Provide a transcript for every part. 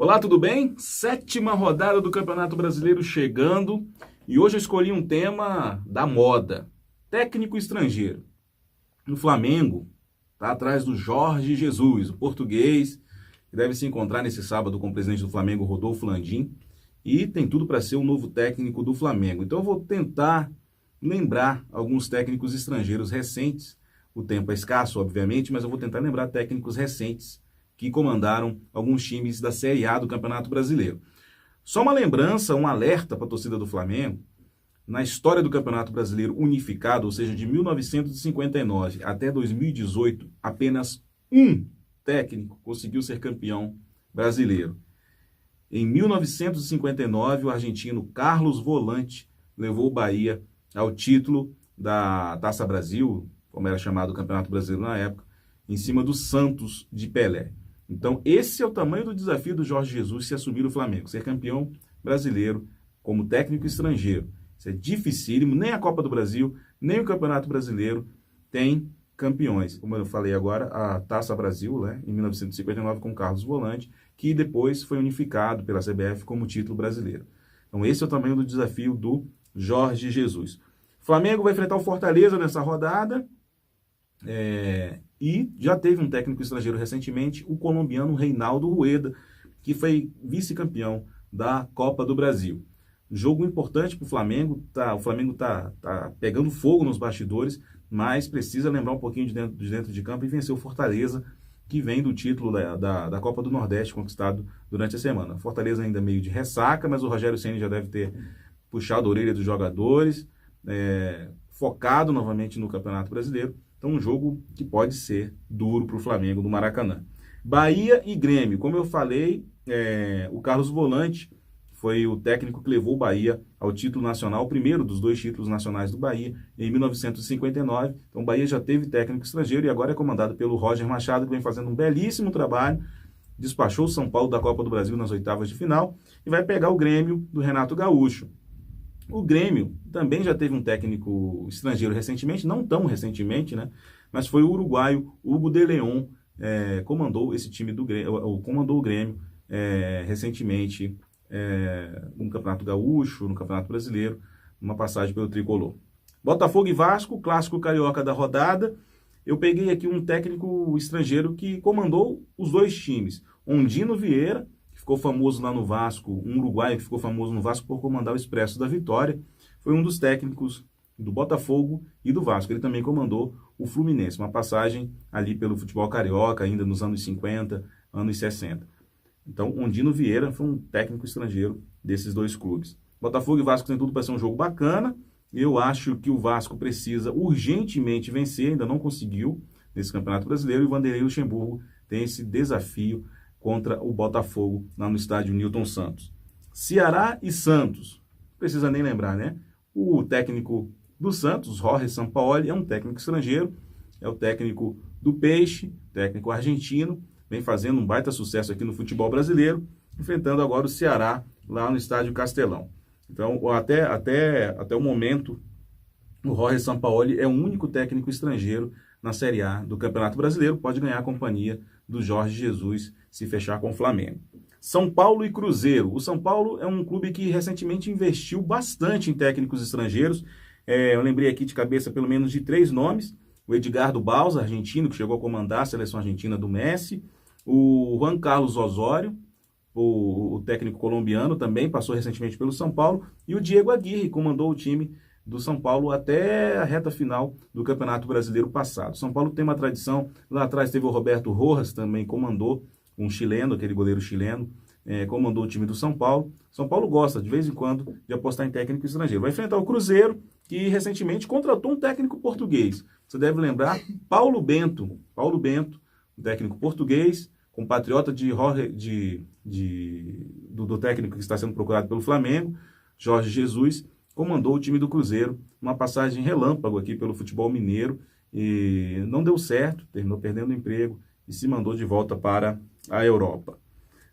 Olá, tudo bem? Sétima rodada do Campeonato Brasileiro chegando e hoje eu escolhi um tema da moda, técnico estrangeiro. No Flamengo, está atrás do Jorge Jesus, o português, que deve se encontrar nesse sábado com o presidente do Flamengo, Rodolfo Landim, e tem tudo para ser o novo técnico do Flamengo. Então eu vou tentar lembrar alguns técnicos estrangeiros recentes. O tempo é escasso, obviamente, mas eu vou tentar lembrar técnicos recentes que comandaram alguns times da Série A do Campeonato Brasileiro. Só uma lembrança, um alerta para a torcida do Flamengo. Na história do Campeonato Brasileiro unificado, ou seja, de 1959 até 2018, apenas um técnico conseguiu ser campeão brasileiro. Em 1959, o argentino Carlos Volante levou o Bahia ao título da Taça Brasil, como era chamado o Campeonato Brasileiro na época, em cima do Santos de Pelé. Então, esse é o tamanho do desafio do Jorge Jesus se assumir o Flamengo, ser campeão brasileiro como técnico estrangeiro. Isso é dificílimo, nem a Copa do Brasil, nem o Campeonato Brasileiro tem campeões. Como eu falei agora, a Taça Brasil, né, em 1959, com Carlos Volante, que depois foi unificado pela CBF como título brasileiro. Então, esse é o tamanho do desafio do Jorge Jesus. O Flamengo vai enfrentar o Fortaleza nessa rodada. E já teve um técnico estrangeiro recentemente, o colombiano Reinaldo Rueda, que foi vice-campeão da Copa do Brasil. Jogo importante para o Flamengo, o Flamengo está pegando fogo nos bastidores, mas precisa lembrar um pouquinho de dentro de campo e vencer o Fortaleza, que vem do título da Copa do Nordeste conquistado durante a semana. Fortaleza ainda meio de ressaca, mas o Rogério Ceni já deve ter puxado a orelha dos jogadores, focado novamente no Campeonato Brasileiro. Então, um jogo que pode ser duro para o Flamengo do Maracanã. Bahia e Grêmio. Como eu falei, o Carlos Volante foi o técnico que levou o Bahia ao título nacional, o primeiro dos dois títulos nacionais do Bahia, em 1959. Então, o Bahia já teve técnico estrangeiro e agora é comandado pelo Roger Machado, que vem fazendo um belíssimo trabalho. Despachou o São Paulo da Copa do Brasil nas oitavas de final e vai pegar o Grêmio do Renato Gaúcho. O Grêmio também já teve um técnico estrangeiro recentemente, não tão recentemente, né? Mas foi o uruguaio Hugo de Leon, comandou esse time do Grêmio, comandou o Grêmio recentemente no Campeonato Gaúcho, no Campeonato Brasileiro, uma passagem pelo Tricolor. Botafogo e Vasco, clássico carioca da rodada. Eu peguei aqui um técnico estrangeiro que comandou os dois times, Ondino Vieira, ficou famoso lá no Vasco, um uruguaio que ficou famoso no Vasco por comandar o Expresso da Vitória, foi um dos técnicos do Botafogo e do Vasco. Ele também comandou o Fluminense, uma passagem ali pelo futebol carioca, ainda nos anos 50, anos 60. Então, Ondino Vieira foi um técnico estrangeiro desses dois clubes. Botafogo e Vasco tem tudo para ser um jogo bacana. Eu acho que o Vasco precisa urgentemente vencer, ainda não conseguiu nesse Campeonato Brasileiro, e o Vanderlei Luxemburgo tem esse desafio contra o Botafogo, lá no estádio Newton Santos. Ceará e Santos, não precisa nem lembrar, né? O técnico do Santos, Jorge Sampaoli, é um técnico estrangeiro, é o técnico do Peixe, técnico argentino, vem fazendo um baita sucesso aqui no futebol brasileiro, enfrentando agora o Ceará, lá no estádio Castelão. Então, até o momento, o Jorge Sampaoli é o único técnico estrangeiro na Série A do Campeonato Brasileiro, pode ganhar a companhia do Jorge Jesus se fechar com o Flamengo. São Paulo e Cruzeiro. O São Paulo é um clube que recentemente investiu bastante em técnicos estrangeiros. Eu lembrei aqui de cabeça pelo menos de 3 nomes. O Edgardo Bauza, argentino, que chegou a comandar a seleção argentina do Messi. O Juan Carlos Osório, o técnico colombiano, também passou recentemente pelo São Paulo. E o Diego Aguirre comandou o time do São Paulo até a reta final do Campeonato Brasileiro passado. São Paulo tem uma tradição, lá atrás teve o Roberto Rojas, também comandou, um chileno, aquele goleiro chileno, comandou o time do São Paulo. São Paulo gosta, de vez em quando, de apostar em técnico estrangeiro. Vai enfrentar o Cruzeiro, que recentemente contratou um técnico português. Você deve lembrar, Paulo Bento, um técnico português, compatriota do técnico que está sendo procurado pelo Flamengo, Jorge Jesus, comandou o time do Cruzeiro, uma passagem relâmpago aqui pelo futebol mineiro, e não deu certo, terminou perdendo o emprego e se mandou de volta para a Europa.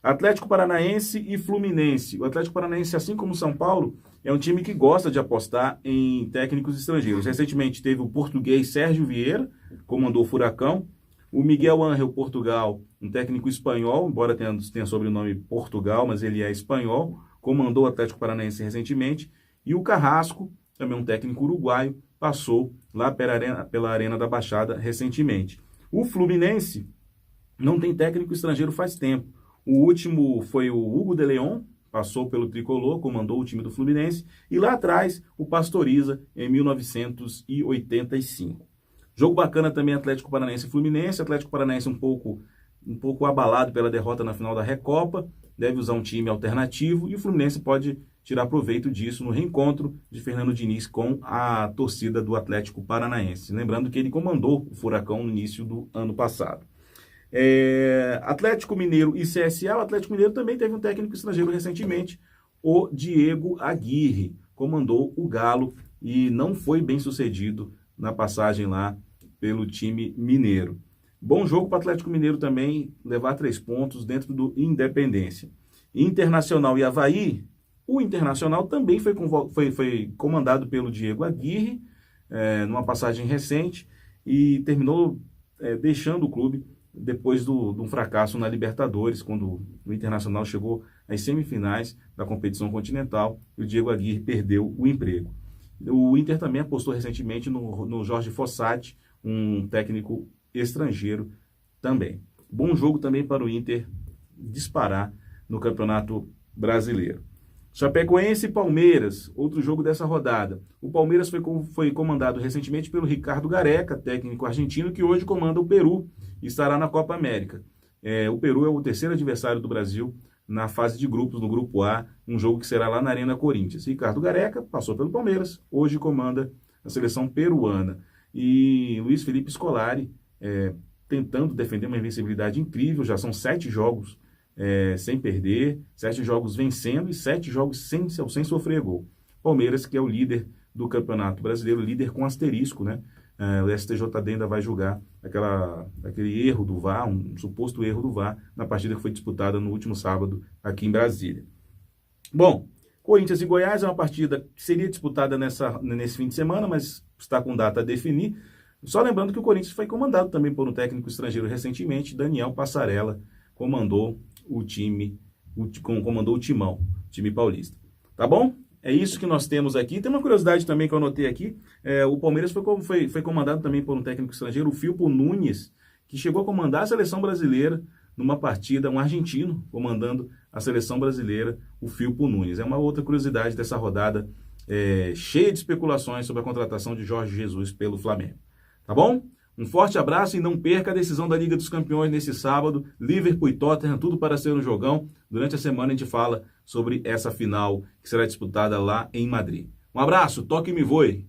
Atlético Paranaense e Fluminense. O Atlético Paranaense, assim como o São Paulo, é um time que gosta de apostar em técnicos estrangeiros. Recentemente teve o português Sérgio Vieira, comandou o Furacão, O Miguel Ángel Portugal, um técnico espanhol, embora tenha sobrenome Portugal, mas ele é espanhol, comandou o Atlético Paranaense recentemente. E o Carrasco, também um técnico uruguaio, passou lá pela Arena da Baixada recentemente. O Fluminense não tem técnico estrangeiro faz tempo. O último foi o Hugo de Leon, passou pelo Tricolor, comandou o time do Fluminense. E lá atrás, o Pastoriza, em 1985. Jogo bacana também Atlético Paranaense e Fluminense. Atlético Paranaense um pouco abalado pela derrota na final da Recopa. Deve usar um time alternativo e o Fluminense pode tirar proveito disso no reencontro de Fernando Diniz com a torcida do Atlético Paranaense. Lembrando que ele comandou o Furacão no início do ano passado. Atlético Mineiro e CSA. O Atlético Mineiro também teve um técnico estrangeiro recentemente, o Diego Aguirre. Comandou o Galo e não foi bem sucedido na passagem lá pelo time mineiro. Bom jogo para o Atlético Mineiro também levar 3 pontos dentro do Independência. Internacional e Avaí, o Internacional também foi comandado pelo Diego Aguirre, numa passagem recente, e terminou deixando o clube depois de um fracasso na Libertadores, quando o Internacional chegou às semifinais da competição continental e o Diego Aguirre perdeu o emprego. O Inter também apostou recentemente no Jorge Fossati, um técnico estrangeiro também. Bom jogo também para o Inter disparar no Campeonato Brasileiro. Chapecoense e Palmeiras, outro jogo dessa rodada. O Palmeiras foi comandado recentemente pelo Ricardo Gareca, técnico argentino, que hoje comanda o Peru e estará na Copa América. O Peru é o terceiro adversário do Brasil na fase de grupos, no Grupo A, um jogo que será lá na Arena Corinthians. Ricardo Gareca passou pelo Palmeiras, hoje comanda a seleção peruana. E Luiz Felipe Scolari, tentando defender uma invencibilidade incrível, já são 7 jogos sem perder, 7 jogos vencendo e 7 jogos sem sofrer gol. Palmeiras, que é o líder do Campeonato Brasileiro, líder com asterisco, né? O STJD ainda vai julgar aquele erro do VAR, um suposto erro do VAR, na partida que foi disputada no último sábado aqui em Brasília. Bom, Corinthians e Goiás é uma partida que seria disputada nesse fim de semana, mas está com data a definir. Só lembrando que o Corinthians foi comandado também por um técnico estrangeiro recentemente, Daniel Passarella, comandou o timão, time paulista. Tá bom? É isso que nós temos aqui. Tem uma curiosidade também que eu anotei aqui. O Palmeiras foi comandado também por um técnico estrangeiro, o Filpo Nunes, que chegou a comandar a seleção brasileira numa partida, um argentino comandando a seleção brasileira, o Filpo Nunes. É uma outra curiosidade dessa rodada cheia de especulações sobre a contratação de Jorge Jesus pelo Flamengo. Tá bom? Um forte abraço e não perca a decisão da Liga dos Campeões nesse sábado. Liverpool e Tottenham, tudo para ser um jogão. Durante a semana a gente fala sobre essa final que será disputada lá em Madrid. Um abraço, toque e me voe!